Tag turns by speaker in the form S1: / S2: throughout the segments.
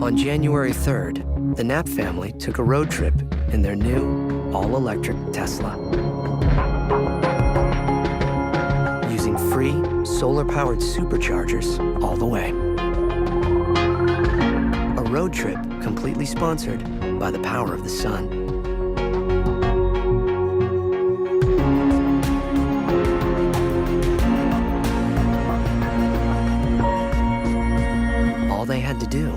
S1: On January 3rd, the Knapp family took a road trip in their new, all-electric Tesla. Using free, solar-powered superchargers all the way. A road trip completely sponsored by the power of the sun. All they had to do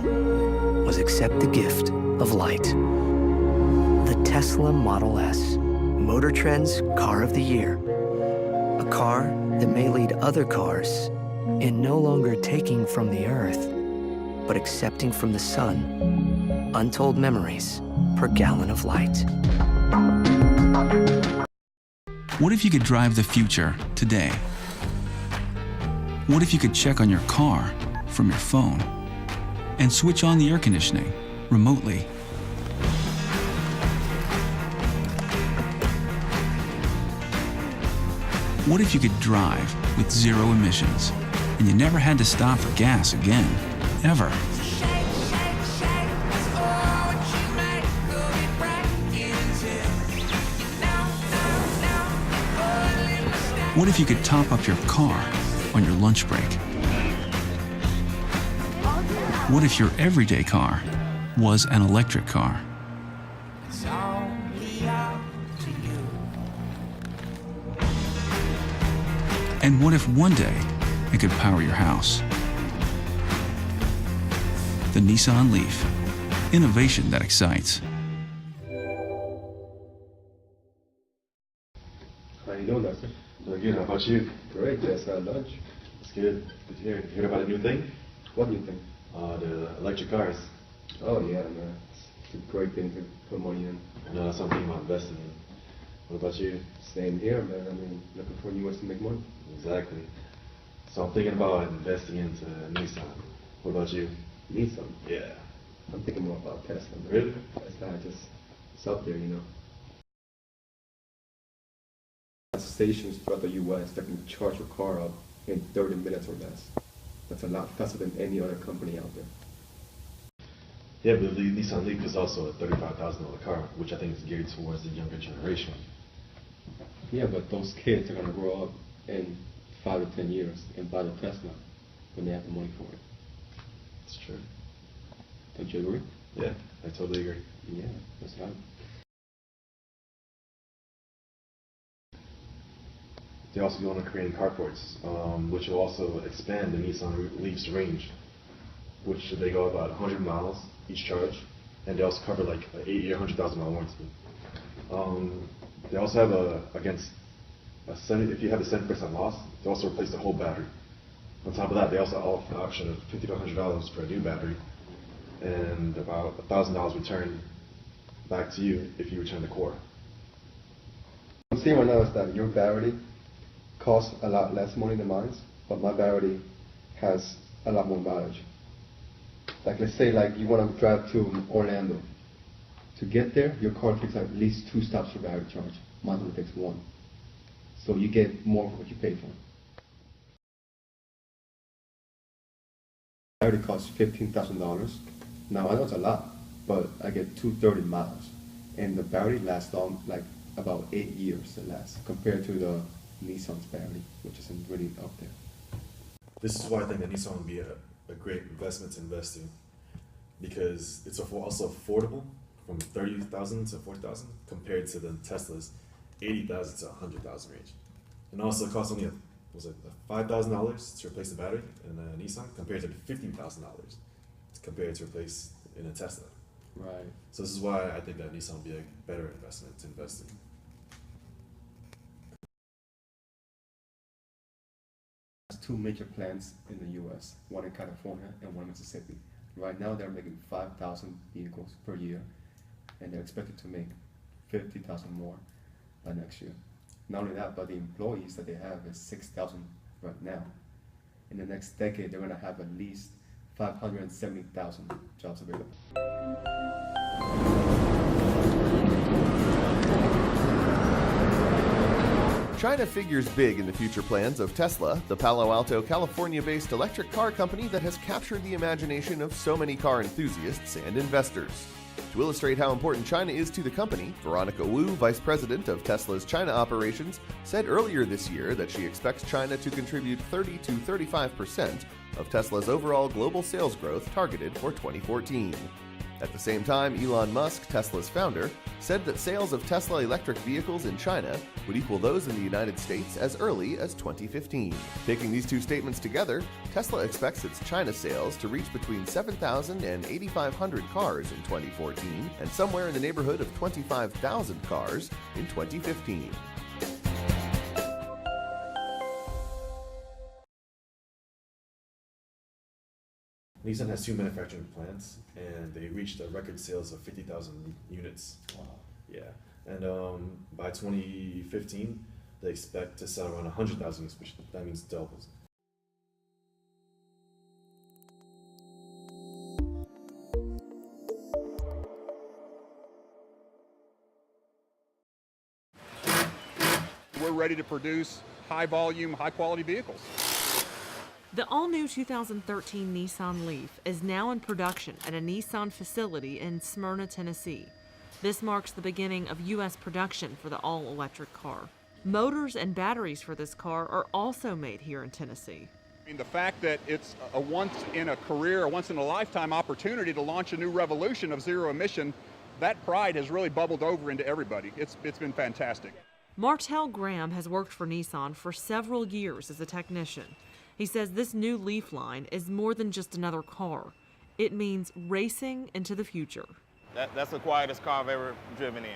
S1: was accept the gift of light. The Tesla Model S, Motor Trend's Car of the Year. A car that may lead other cars in no longer taking from the earth, but accepting from the sun untold memories per gallon of light.
S2: What if you could drive the future today? What if you could check on your car from your phone and switch on the air conditioning remotely? What if you could drive with zero emissions and you never had to stop for gas again, ever? What if you could top up your car on your lunch break? What if your everyday car was an electric car? And what if one day it could power your house? The Nissan Leaf. Innovation that excites.
S3: How you doing, Doctor?
S4: Doing good. How about you?
S3: Great. Just had lunch.
S4: It's good. Good to hear. Heard about a new thing?
S3: What new thing?
S4: The electric cars.
S3: Oh yeah, man. It's a great thing to put money in.
S4: That's something about investing in. What about you?
S3: Same here, man. I mean, looking for new ways to make money.
S4: Exactly. So I'm thinking about investing into Nissan. What about you?
S3: Nissan?
S4: Yeah.
S3: I'm thinking more about Tesla. Man.
S4: Really?
S3: Tesla just, it's up there, you know. Stations throughout the U.S. that can charge your car up in 30 minutes or less. That's a lot faster than any other company out there.
S4: Yeah, but the Nissan Leaf is also a $35,000 car, which I think is geared towards the younger generation.
S3: Yeah, but those kids are going to grow up in 5 to 10 years and buy the Tesla when they have the money for it.
S4: That's true.
S3: Don't you agree?
S4: Yeah, I totally agree.
S3: Yeah, that's right.
S4: They also go on creating carports, which will also expand the Nissan Leaf's range, which they go about 100 miles each charge, and they also cover like an 8-year, 100,000 mile warranty. They also have against if you have a 7% loss, they also replace the whole battery. On top of that, they also offer the option of $5,500 for a new battery, and about $1,000 return back to you if you return the core.
S3: What I'm seeing right now is that your battery costs a lot less money than mine, but my battery has a lot more mileage. Like let's say like you want to drive to Orlando. To get there, your car takes at least 2 stops for battery charge. Mine only takes 1. So you get more for what you pay for. Battery costs $15,000. Now I know it's a lot, but I get 230 miles. And the battery lasts on like about 8 years it lasts compared to the Nissan's battery, which isn't really up there.
S4: This is why I think that Nissan would be a great investment to invest in, because it's also affordable from 30,000 to 40,000 compared to the Tesla's 80,000 to 100,000 range. And also it costs only $5,000 to replace the battery in a Nissan compared to $15,000 compared to replace in a Tesla.
S3: Right.
S4: So this is why I think that Nissan would be a better investment to invest in.
S3: There's 2 major plants in the U.S., one in California and one in Mississippi. Right now they're making 5,000 vehicles per year, and they're expected to make 50,000 more by next year. Not only that, but the employees that they have is 6,000 right now. In the next decade, they're going to have at least 570,000 jobs available.
S5: China figures big in the future plans of Tesla, the Palo Alto, California-based electric car company that has captured the imagination of so many car enthusiasts and investors. To illustrate how important China is to the company, Veronica Wu, Vice President of Tesla's China operations, said earlier this year that she expects China to contribute 30 to 35% of Tesla's overall global sales growth targeted for 2014. At the same time, Elon Musk, Tesla's founder, said that sales of Tesla electric vehicles in China would equal those in the United States as early as 2015. Taking these two statements together, Tesla expects its China sales to reach between 7,000 and 8,500 cars in 2014 and somewhere in the neighborhood of 25,000 cars in 2015.
S4: Nissan has 2 manufacturing plants, and they reached a record sales of 50,000 units.
S3: Wow.
S4: Yeah, and by 2015, they expect to sell around 100,000 units, which that means doubles.
S6: We're ready to produce high volume, high quality vehicles.
S7: The all-new 2013 Nissan Leaf is now in production at a Nissan facility in Smyrna, Tennessee. This marks the beginning of U.S. production for the all-electric car. Motors and batteries for this car are also made here in Tennessee.
S6: I mean, the fact that it's a once-in-a-career, a once-in-a-lifetime opportunity to launch a new revolution of zero emission, that pride has really bubbled over into everybody. It's been fantastic.
S7: Martell Graham has worked for Nissan for several years as a technician. He says this new Leaf line is more than just another car. It means racing into the future.
S8: That's the quietest car I've ever driven in.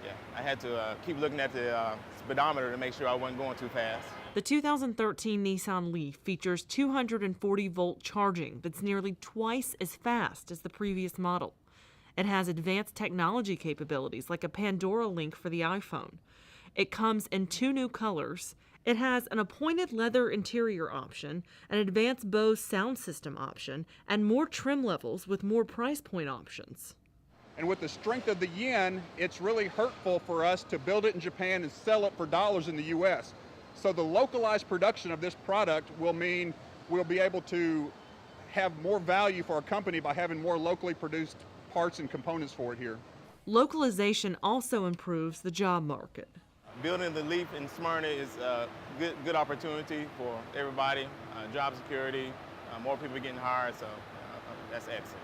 S8: Yeah, I had to keep looking at the speedometer to make sure I wasn't going too fast.
S7: The 2013 Nissan Leaf features 240-volt charging that's nearly twice as fast as the previous model. It has advanced technology capabilities like a Pandora link for the iPhone. It comes in 2 new colors. It has an appointed leather interior option, an advanced Bose sound system option, and more trim levels with more price point options.
S6: And with the strength of the yen, it's really hurtful for us to build it in Japan and sell it for dollars in the U.S. So the localized production of this product will mean we'll be able to have more value for our company by having more locally produced parts and components for it here.
S7: Localization also improves the job market.
S8: Building the Leaf in Smyrna is a good opportunity for everybody, job security, more people getting hired, so that's excellent.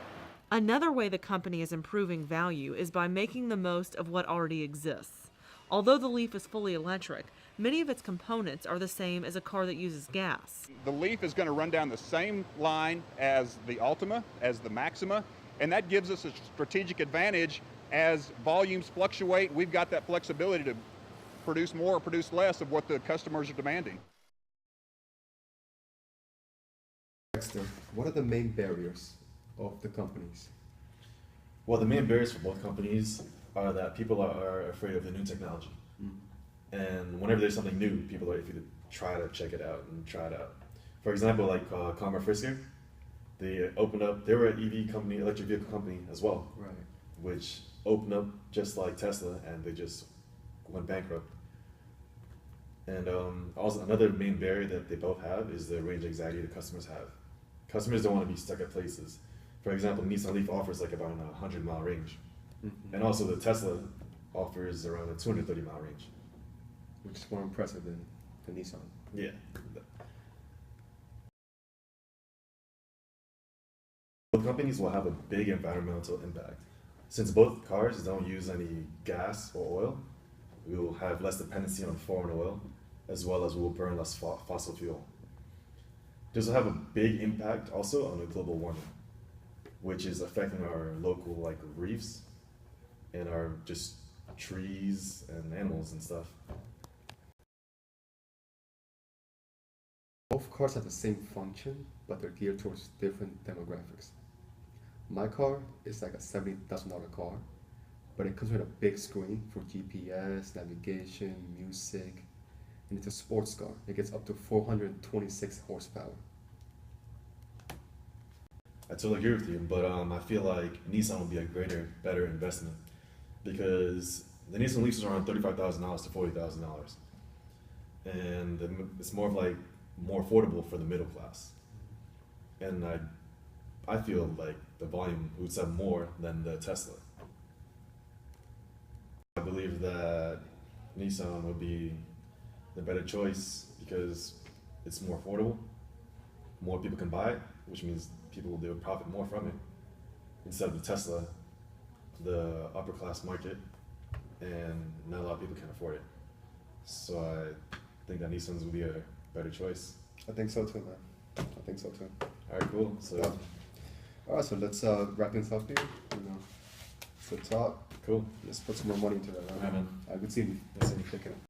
S7: Another way the company is improving value is by making the most of what already exists. Although the Leaf is fully electric, many of its components are the same as a car that uses gas.
S6: The Leaf is going to run down the same line as the Altima, as the Maxima, and that gives us a strategic advantage as volumes fluctuate. We've got that flexibility to produce more or produce less of what the customers are demanding.
S3: Dexter, what are the main barriers of the companies?
S4: Well, the main barriers for both companies are that people are afraid of the new technology. And whenever there's something new, people are iffy to try to check it out and try it out. For example, like Commerce Frisker, they were an EV company, electric vehicle company as well,
S3: Right.
S4: which opened up just like Tesla, and they just went bankrupt. And also another main barrier that they both have is the range anxiety the customers have. Customers don't want to be stuck at places. For example, Nissan Leaf offers like about a 100-mile range. And also the Tesla offers around a 230-mile range.
S3: Which is more impressive than the Nissan.
S4: Yeah. Both companies will have a big environmental impact. Since both cars don't use any gas or oil, we will have less dependency on foreign oil, as well as we will burn less fossil fuel. This will have a big impact also on the global warming, which is affecting our local reefs and our just trees and animals and stuff.
S3: Both cars have the same function, but they're geared towards different demographics. My car is like a $70,000 car, but it comes with a big screen for GPS, navigation, music, and it's a sports car. It gets up to 426 horsepower.
S4: I totally agree with you, but I feel like Nissan would be a better investment, because the Nissan Leaf is around $35,000 to $40,000. and it's more of like more affordable for the middle class. And I feel like the volume would sell more than the Tesla. I believe that Nissan would be the better choice because it's more affordable, more people can buy it, which means they would profit more from it, instead of the Tesla, the upper class market, and not a lot of people can afford it. So I think that Nissan's would be a better choice.
S3: I think so too, man. I think so too.
S4: All right, cool. So,
S3: All right, so let's wrap things up here. It's a talk.
S4: cool.
S3: Let's put some more money into that.
S4: All right, man.
S3: Good seeing you.
S4: Nice seeing you.
S3: Take care.